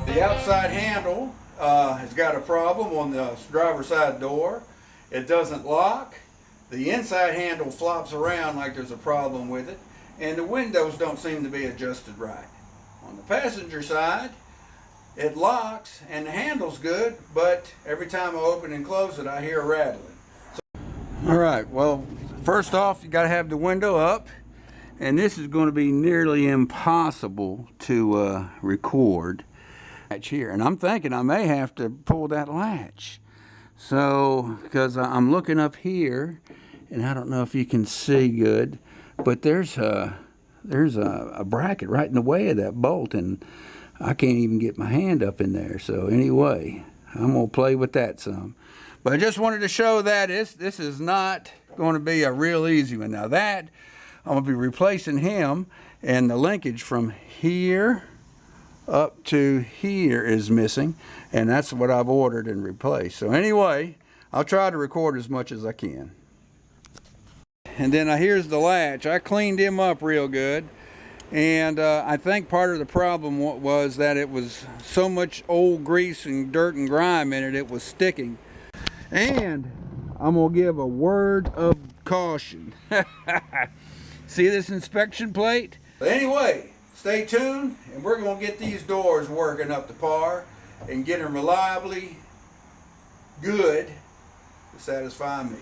The outside handle has got a problem on the driver's side door. It doesn't lock. The inside handle flops around like there's a problem with it, and the windows don't seem to be adjusted right. On the passenger side, it locks and the handle's good, but every time I open and close it, I hear rattling. All right, well, first off, you got to have the window up, and this is going to be nearly impossible to record here. And I'm thinking I may have to pull that latch. So, because I'm looking up here, and I don't know if you can see good, but there's a bracket right in the way of that bolt, and I can't even get my hand up in there. So anyway, I'm gonna play with that some. But I just wanted to show that this is not going to be a real easy one. Now that I'm gonna be replacing him, and the linkage from here up to here is missing, and that's what I've ordered and replaced. So anyway, I'll try to record as much as I can. And then here's the latch. I cleaned him up real good, and I think part of the problem was that it was so much old grease and dirt and grime in it, it was sticking. And I'm gonna give a word of caution. See this inspection plate? But anyway, stay tuned, and we're going to get these doors working up to par and get them reliably good to satisfy me.